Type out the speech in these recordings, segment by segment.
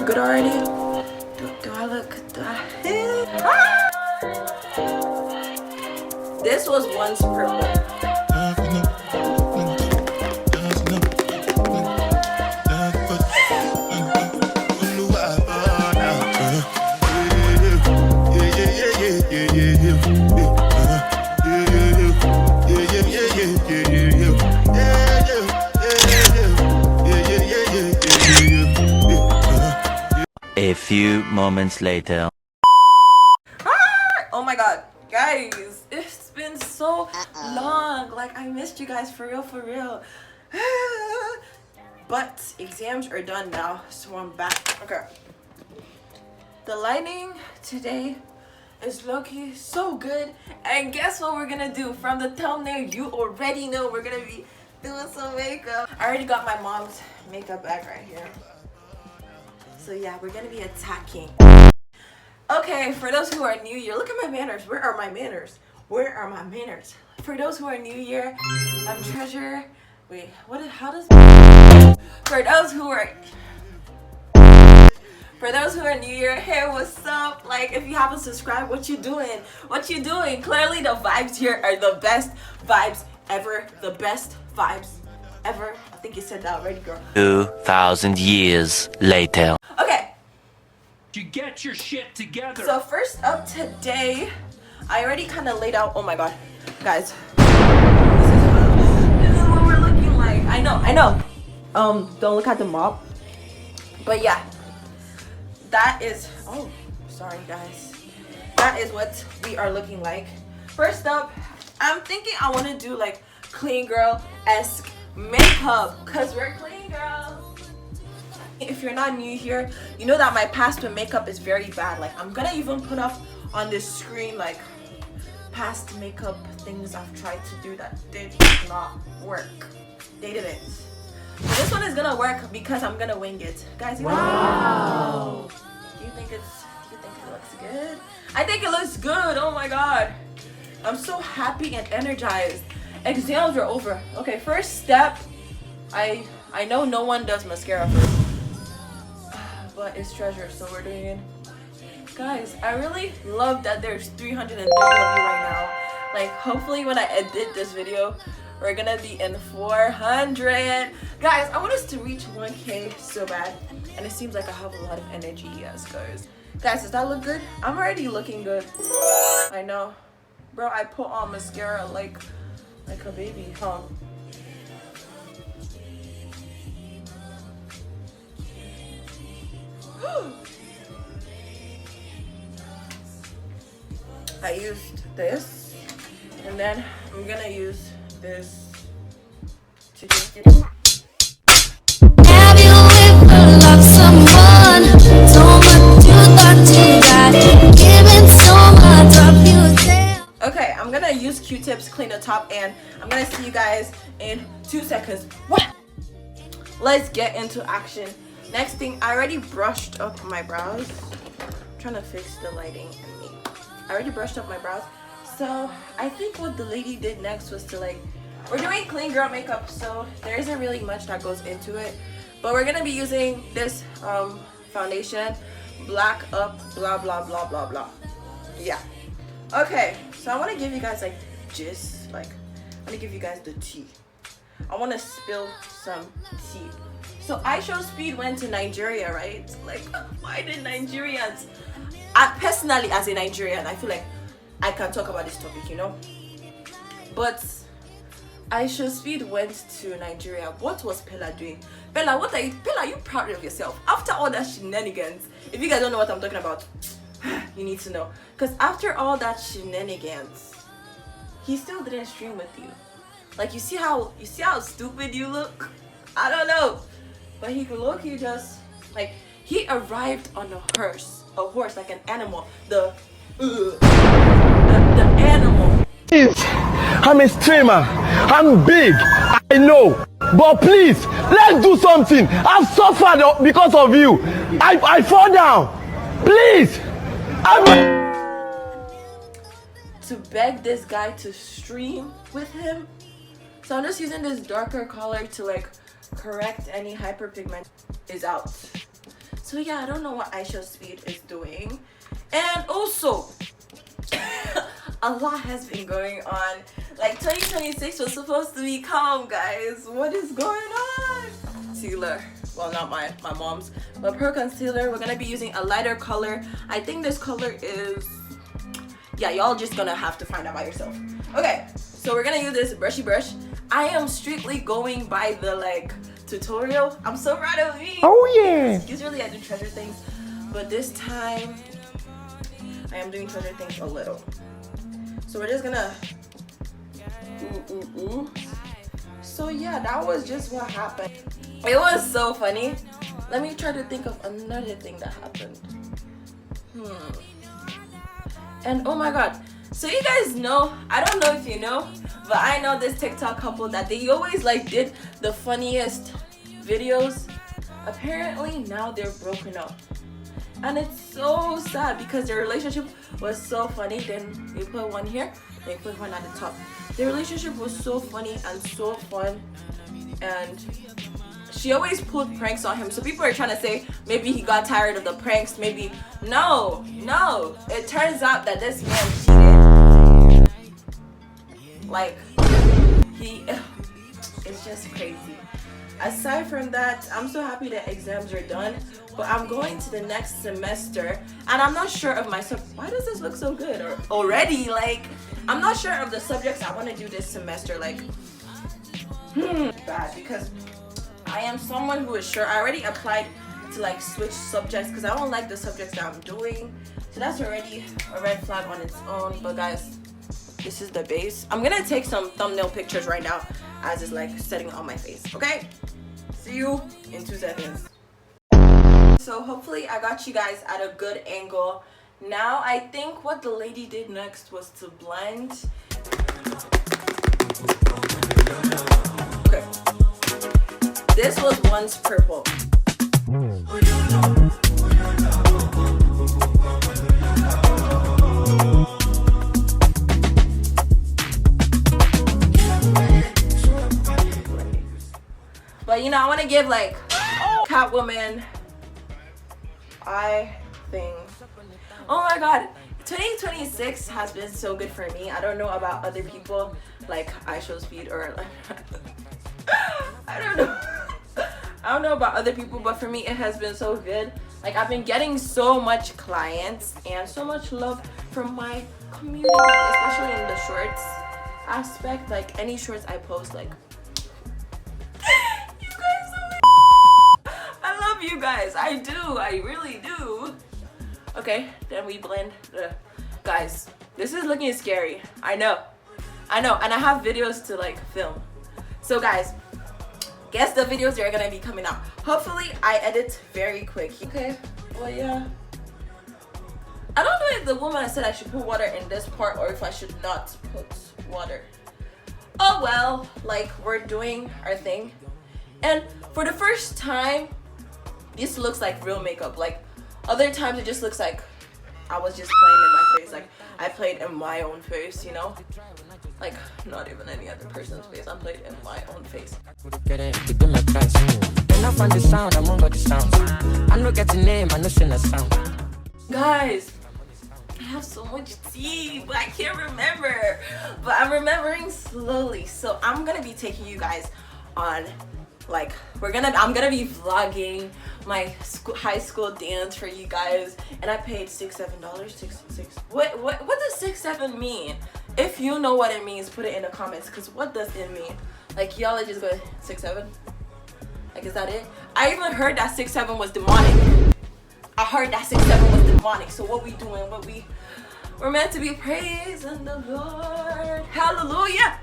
look good already? Do I look This was once purple. A few moments later. Oh my god, guys, it's been so long. Like, I missed you guys for real. But exams are done now, so I'm back. Okay. The lighting today is low-key so good. And guess what we're gonna do? From the thumbnail, you already know we're gonna be doing some makeup. I already got my mom's makeup bag right here. So yeah, we're gonna be attacking. Okay, for those who are new year, look at my manners. Where are my manners? Where are my manners? For those who are new year, I'm Treasure. Wait, how does for those who are new year, hey, what's up? Like, if you haven't subscribed, what you doing? Clearly the vibes here are the best vibes ever. The best vibes ever. I think you said that already, girl. 2,000 years later. Okay. You get your shit together. So first up today, I already kind of laid out. Oh my god, guys, this is what we're looking like. I know. Don't look at the mop. But yeah, that is. Oh, sorry guys. That is what we are looking like. First up, I'm thinking I want to do like clean girl-esque makeup, cause we're clean girls. If you're not new here, you know that my past with makeup is very bad. Like, I'm gonna even put up on this screen like past makeup things I've tried to do that did not work. They didn't. But this one is gonna work because I'm gonna wing it, guys. Wow. Do you think it looks good? I think it looks good. Oh my god, I'm so happy and energized. Exams are over. Okay, first step. I know no one does mascara first, but it's Treasure, so we're doing it. Guys, I really love that there's 330 of you right now. Like, hopefully when I edit this video, we're gonna be in 400. Guys, I want us to reach 1K so bad, and it seems like I have a lot of energy. Yes, guys. Guys, does that look good? I'm already looking good. I know, bro. I put on mascara like a baby, huh? I used this, and then I'm gonna use this to just get it. Have you ever loved someone so much you thought you got, giving so much of yourself? Okay, I'm gonna use Q-tips, clean the top, and I'm gonna see you guys in 2 seconds. What? Let's get into action. Next thing, I already brushed up my brows. I'm trying to fix the lighting and me. I already brushed up my brows. So I think what the lady did next was to like, we're doing clean girl makeup, so there isn't really much that goes into it. But we're gonna be using this foundation, black up, blah blah blah blah blah. Yeah. Okay, so I want to give you guys like gist, like I want to give you guys the tea. I want to spill some tea. So I Show Speed went to Nigeria, right? Like, why did Nigerians? Personally, as a Nigerian, I feel like I can talk about this topic, you know. But I Show Speed went to Nigeria. What was Pella doing? Pella, what are you? Pella, are you proud of yourself? After all that shenanigans, if you guys don't know what I'm talking about, you need to know. Because after all that shenanigans, he still didn't stream with you. Like, you see how stupid you look? I don't know. But he could look, he just like he arrived on a horse like an animal. The animal. I'm a streamer. I'm big. I know. But please, let's do something. I've suffered because of you. I fall down. Please. To beg this guy to stream with him. So I'm just using this darker color to like correct any hyperpigment is out. So yeah, I don't know what eyeshadow speed is doing. And also a lot has been going on. Like 2026 was supposed to be calm, guys. What is going on? Concealer, well, not my mom's, but Pro concealer. We're gonna be using a lighter color. I think this color is, yeah, y'all just gonna have to find out by yourself. Okay, so we're gonna use this brushy brush. I am strictly going by the like tutorial. I'm so proud of me. Oh yeah. Usually I do treasure things, but this time I am doing treasure things a little. So we're just gonna So yeah, that was just what happened. It was so funny. Let me try to think of another thing that happened. And oh my god, so you guys know, I don't know if you know, but I know this TikTok couple that they always like did the funniest videos. Apparently now they're broken up, and it's so sad because their relationship was so funny. Then they put one here, they put one at the top. Their relationship was so funny and so fun, and she always pulled pranks on him. So people are trying to say maybe he got tired of the pranks. Maybe no. It turns out that this man cheated. Like it's just crazy. Aside from that, I'm so happy that exams are done, but I'm going to the next semester and I'm not sure of myself. Why does this look so good or already? Like, I'm not sure of the subjects I want to do this semester. Like, bad, because I am someone who is sure. I already applied to like switch subjects because I don't like the subjects that I'm doing. So that's already a red flag on its own. But guys, this is the base. I'm gonna take some thumbnail pictures right now as it's like setting on my face. Okay, see you in 2 seconds. So hopefully I got you guys at a good angle. Now I think what the lady did next was to blend. Okay, this was once purple. But you know, I want to give like Catwoman eye thing. Oh my god, 2026 has been so good for me. I don't know about other people, like eyeshadow speed or like I don't know about other people, but for me it has been so good. Like, I've been getting so much clients and so much love from my community, especially in the shorts aspect. Like, any shorts I post, like, you guys are I love you guys. I do. I really do. Okay, then we blend. Guys, this is looking scary. I know, and I have videos to like film. So guys, guess the videos that are gonna be coming out. Hopefully I edit very quick. Okay, well yeah, I don't know if the woman said I should put water in this part or if I should not put water. Oh well, like, we're doing our thing. And for the first time, this looks like real makeup. Like, other times it just looks like I was just playing in my face. Like, I played in my own face, you know? Like, not even any other person's face. I played in my own face. Guys, I have so much tea, but I can't remember. But I'm remembering slowly. So I'm gonna be taking you guys on, like, I'm gonna be vlogging my high school dance for you guys, and I paid $6-7. What does 6-7 mean? If you know what it means, put it in the comments, because what does it mean? Like, y'all are just going 6-7? Like, is that it? I even heard that 6-7 was demonic. I heard that 6-7 was demonic. So what we doing? We're meant to be praising the Lord. Hallelujah.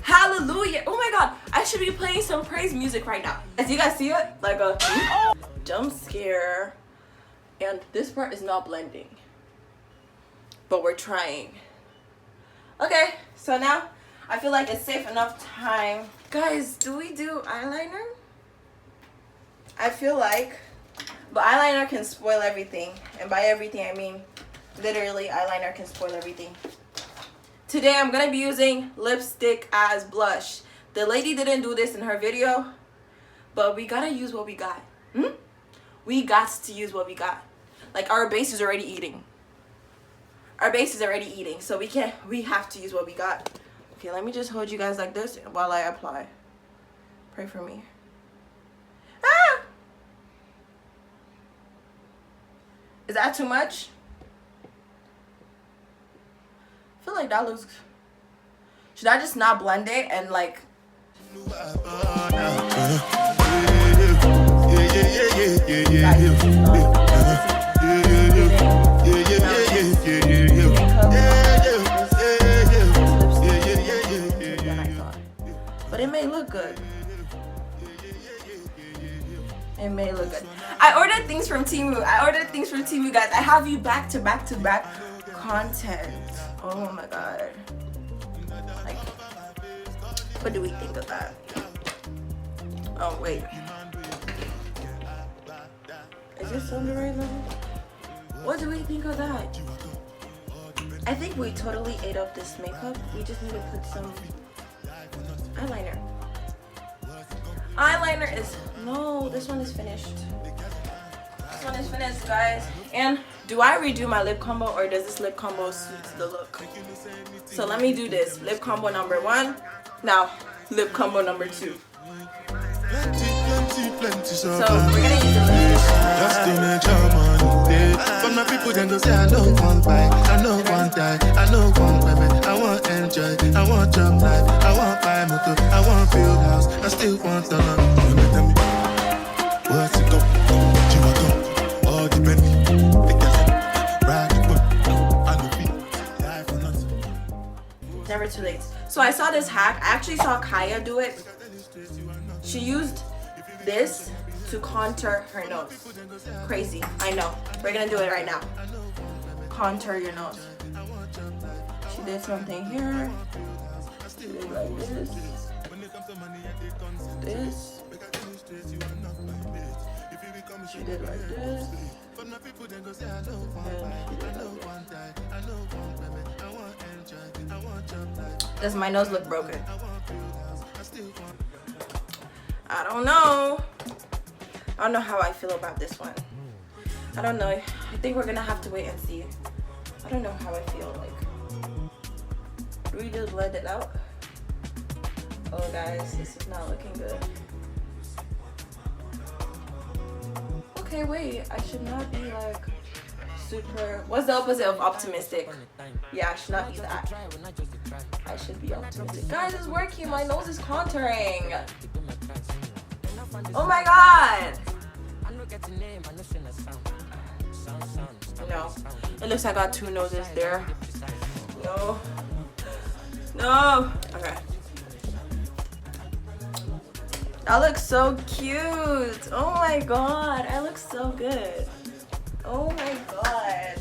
Hallelujah. Oh my god, I should be playing some praise music right now. As you guys see it, like a jump scare. And this part is not blending, but we're trying. Okay, so now I feel like it's safe enough time. Guys, do we do eyeliner? I feel like, but eyeliner can spoil everything. And by everything, I mean literally eyeliner can spoil everything. Today I'm gonna be using lipstick as blush. The lady didn't do this in her video, but we gotta use what we got. We got to use what we got. Like, our base is already eating. Our base is already eating, so we have to use what we got. Okay, let me just hold you guys like this while I apply. Pray for me. Ah! Is that too much? I feel like that looks... Should I just not blend it and like... But it may look good. It may look good. I ordered things from Temu. Guys. I have you back to back to back content. Oh my god. Like, what do we think of that? Oh wait. Is this on the right level? What do we think of that? I think we totally ate up this makeup. We just need to put some eyeliner. Eyeliner is... No, this one is finished. This one is finished, guys. And do I redo my lip combo or does this lip combo suit the look? So let me do this. Lip combo number 1. Now, lip combo number 2. So we're gonna use the lipstick. Just to make your money day. But my people then go say I don't want buy, I don't want die, I don't want women, I want enjoy, I want job life, I want buy motor, I want build house, I still want the love. You know tell me, what's it go? You want go? All the Bentley, the gas, ride the boat, I don't feel life or nothing. Never too late. So I saw this hack. I actually saw Kaya do it. She used this to contour her nose. Crazy, I know. We're gonna do it right now. Contour your nose. She did something here. She did like this. This. She did like this. And she did like this. Does my nose look broken? I don't know. I don't know how I feel about this one. I don't know. I think we're gonna have to wait and see. I don't know how I feel like. Do we just blend it out? Oh guys, this is not looking good. Okay, wait. I should not be like super... What's the opposite of optimistic? Yeah, I should not be that. I should be optimistic. Guys, it's working. My nose is contouring. Oh my god! No. It looks like I got 2 noses there. No. No. Okay. That looks so cute. Oh my god. I look so good. Oh my god.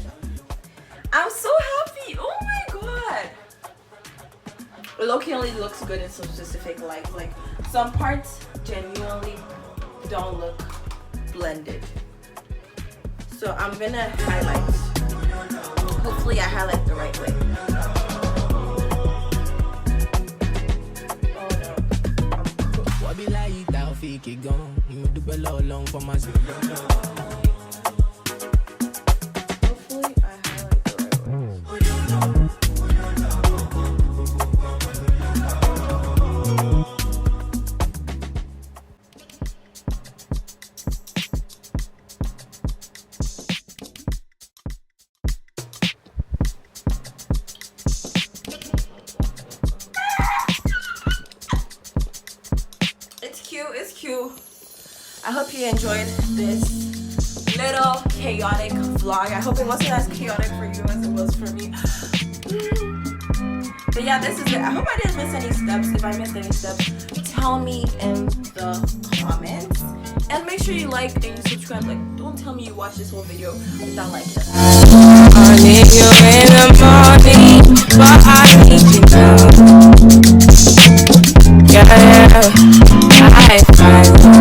I'm so happy. Oh my god. Loki only looks good in some specific light. Like some parts genuinely don't look blended. So I'm gonna highlight. Hopefully I highlight the right way. It's cute. I hope you enjoyed this little chaotic vlog. I hope it wasn't as chaotic for you as it was for me. But yeah, this is it. I hope I didn't miss any steps. If I missed any steps, tell me in the comments. And make sure you like and you subscribe. Like, don't tell me you watch this whole video without liking it. I need you in the morning, but I need you now. Yeah, I find